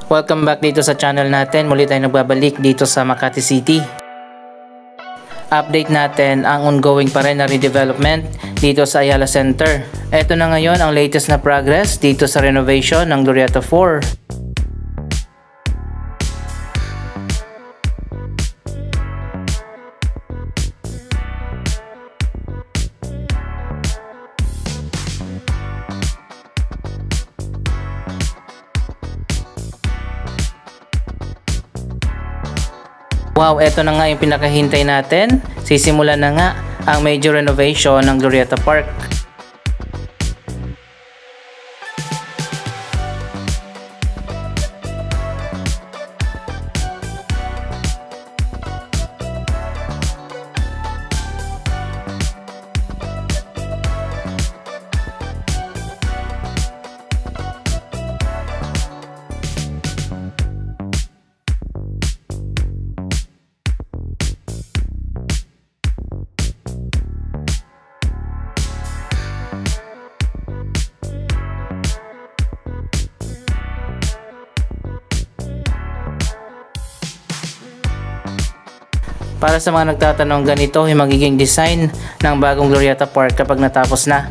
Welcome back dito sa channel natin. Muli tayo nagbabalik dito sa Makati City. Update natin ang ongoing pa rin na redevelopment dito sa Ayala Center. Ito na ngayon ang latest na progress dito sa renovation ng Glorieta 4. Wow, eto na nga yung pinakahintay natin. Sisimulan na nga ang major renovation ng Glorieta Park. Para sa mga nagtatanong, ganito yung magiging design ng bagong Glorieta Park kapag natapos na.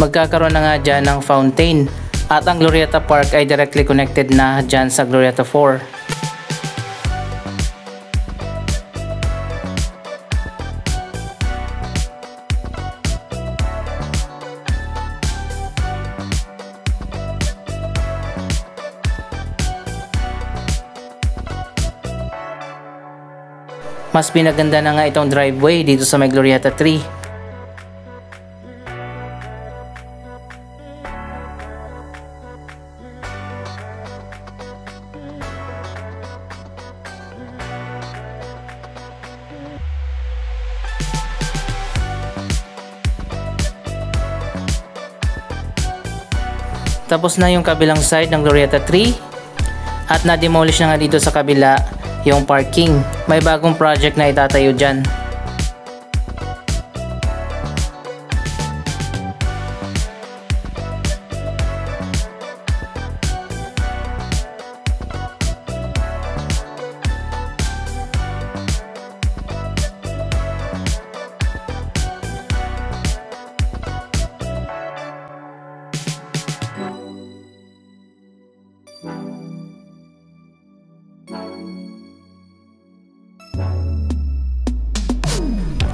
Magkakaroon na nga dyan ng fountain at ang Glorieta Park ay directly connected na dyan sa Glorieta 4. Mas pinaganda na nga itong driveway dito sa may Glorieta 3. Tapos na yung kabilang side ng Glorieta 3 at na-demolish na nga dito sa kabila yung parking. May bagong project na itatayo dyan.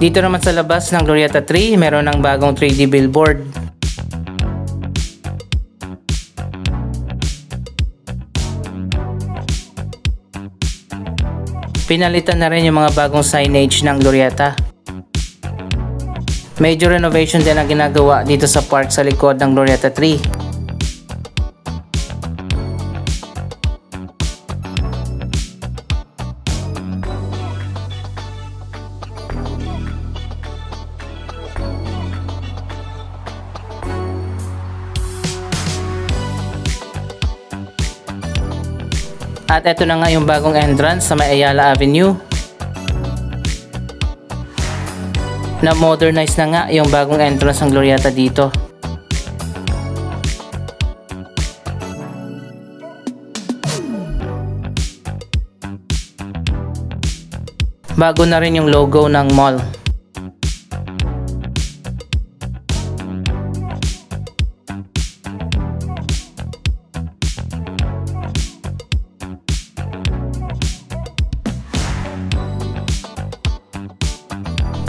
Dito naman sa labas ng Glorieta 3, meron ng bagong 3D billboard. Pinalitan na rin yung mga bagong signage ng Glorieta. Major renovation din ang ginagawa dito sa park sa likod ng Glorieta 3. At eto na nga yung bagong entrance sa may Ayala Avenue. Na-modernize na nga yung bagong entrance ng Glorieta dito. Bago na rin yung logo ng mall.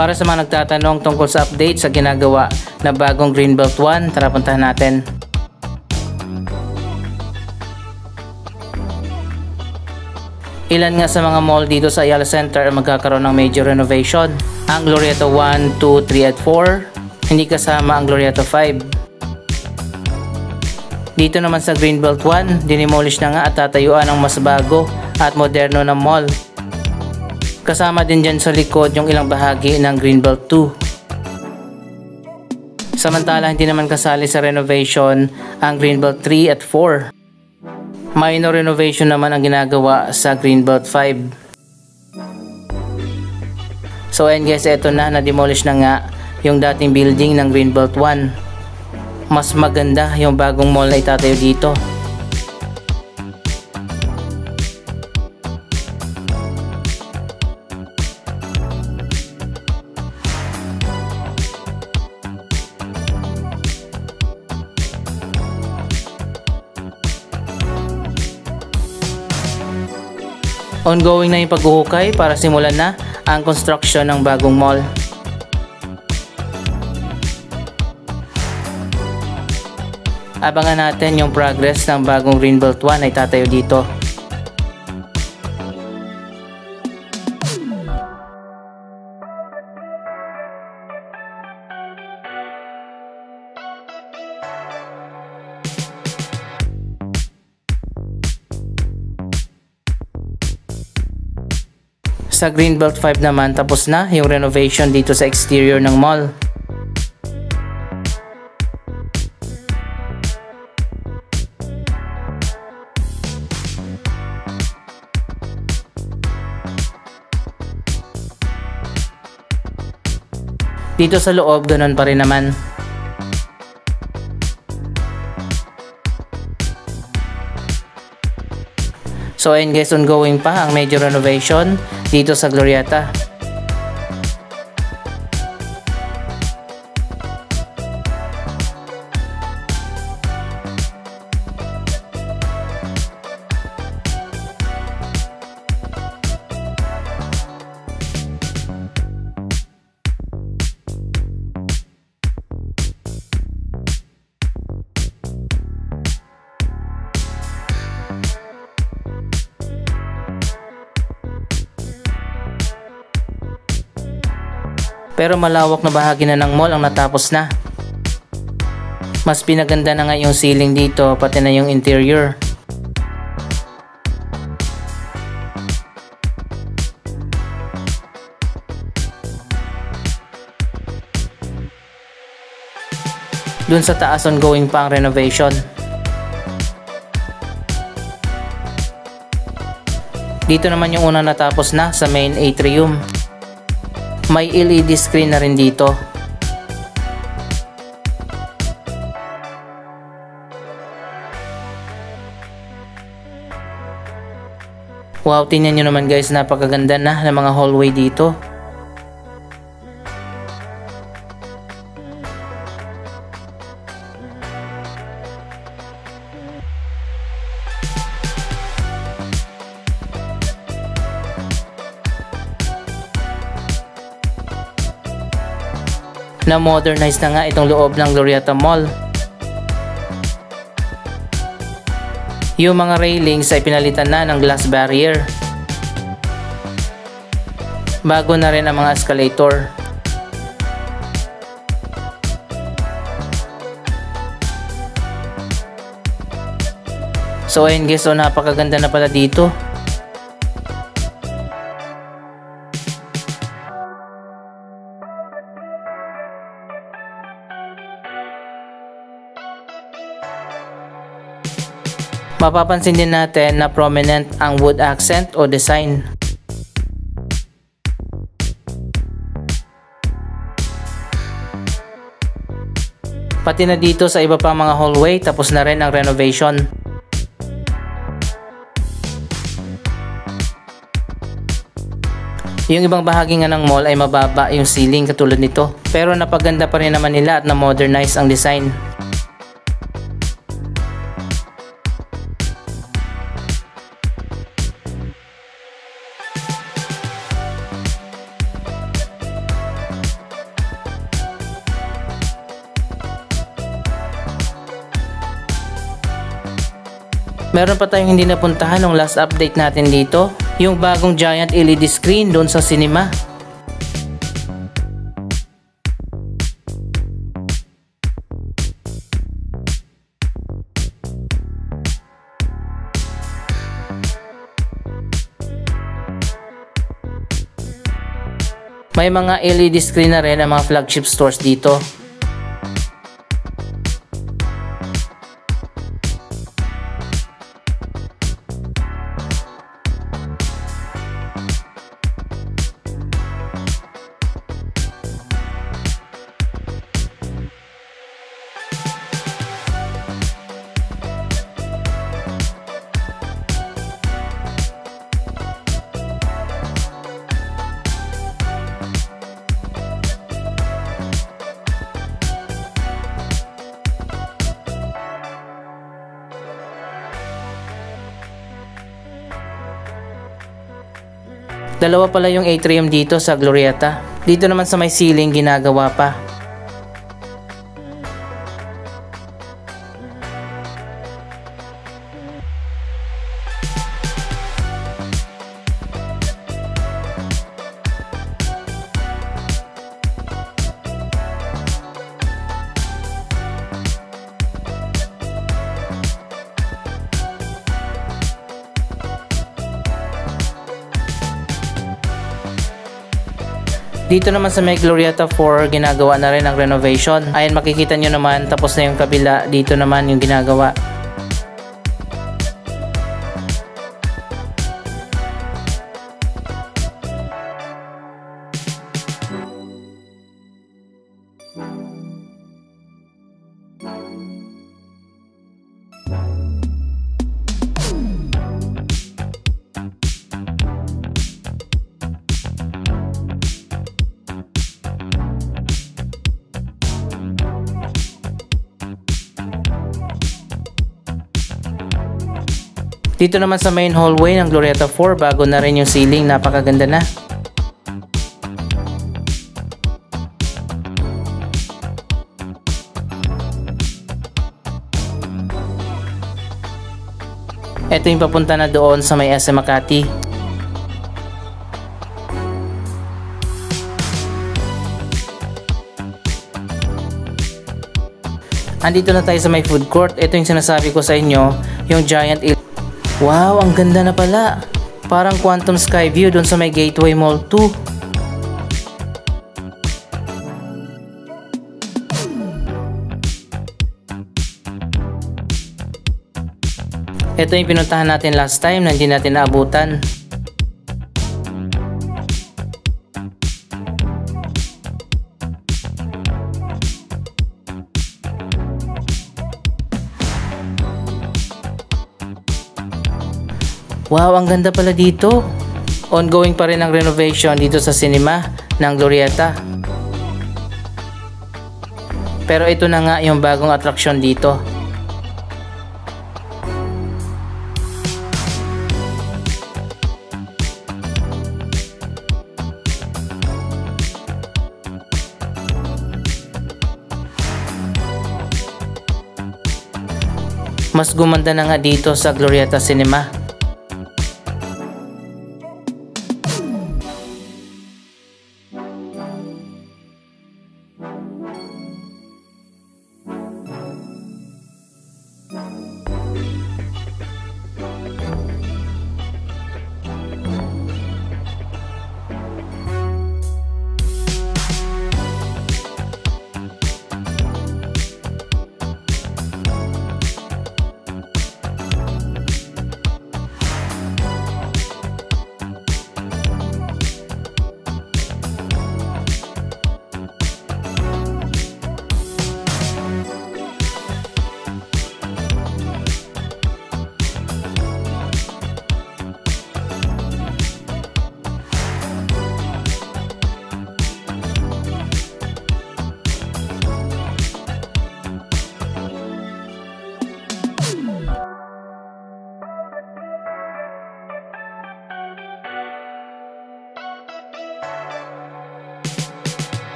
Para sa mga nagtatanong tungkol sa update sa ginagawa na bagong Greenbelt 1, tara puntahan natin. Ilan nga sa mga mall dito sa Ayala Center ay magkakaroon ng major renovation. Ang Glorieta 1, 2, 3 at 4, hindi kasama ang Glorieta 5. Dito naman sa Greenbelt 1, dinimolish na nga at tatayuan ng mas bago at moderno na mall. Kasama din dyan sa likod yung ilang bahagi ng Greenbelt 2. Samantala, hindi naman kasali sa renovation ang Greenbelt 3 at 4. Minor renovation naman ang ginagawa sa Greenbelt 5. So ayun guys, eto na, na-demolish na nga yung dating building ng Greenbelt 1. mas maganda yung bagong mall na itatayo dito. Ongoing na yung paghuhukay para simulan na ang construction ng bagong mall. Abangan natin yung progress ng bagong Greenbelt 1 ay tatayo dito. Sa Greenbelt 5 naman, tapos na yung renovation dito sa exterior ng mall. Dito sa loob, ganun pa rin naman. So ayun guys, ongoing pa ang major renovation dito sa Glorietta. Pero malawak na bahagi na ng mall ang natapos na. Mas pinaganda na nga yung ceiling dito, pati na yung interior. Dun sa taas, ongoing pa ang renovation. Dito naman yung unang natapos na sa main atrium. May LED screen na rin dito. Wow, tingnan nyo naman guys, napakaganda na ng mga hallway dito. Na-modernize na nga itong loob ng Glorietta Mall. Yung mga railings ay pinalitan na ng glass barrier. Bago na rin ang mga escalator. So ayun guys, so napakaganda na pala dito. Mapapansin din natin na prominent ang wood accent o design. Pati na dito sa iba pang mga hallway, tapos na rin ang renovation. Yung ibang bahagi nga ng mall ay mababa yung ceiling katulad nito, pero napaganda pa rin naman nila at na-modernize ang design. Meron pa tayong hindi napuntahan nung last update natin dito, yung bagong giant LED screen doon sa cinema. May mga LED screen na rin ang mga flagship stores dito. Dalawa pala yung atrium dito sa Glorieta. Dito naman sa may ceiling ginagawa pa. Dito naman sa may Glorieta 4, ginagawa na rin ang renovation. Ayan, makikita nyo naman, tapos na yung kabila. Dito naman yung ginagawa. Dito naman sa main hallway ng Glorieta 4, bago na rin yung ceiling, napakaganda na. Ito yung papunta na doon sa may SM Makati. Andito na tayo sa may food court. Ito yung sinasabi ko sa inyo, yung giant. Wow, ang ganda na pala. Parang Quantum Sky View doon sa may Gateway Mall 2. Ito yung pinuntahan natin last time na hindi natin naabutan. Wow, ang ganda pala dito. Ongoing pa rin ang renovation dito sa cinema ng Glorieta. Pero ito na nga yung bagong atraksyon dito. Mas gumanda na nga dito sa Glorieta Cinema.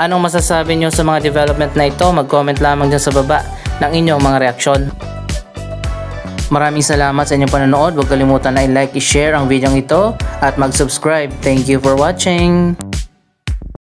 Anong masasabi nyo sa mga development na ito? Mag-comment lamang dyan sa baba ng inyong mga reaksyon. Maraming salamat sa inyong panonood. Huwag kalimutan na i-like, i-share ang video ito at mag-subscribe. Thank you for watching!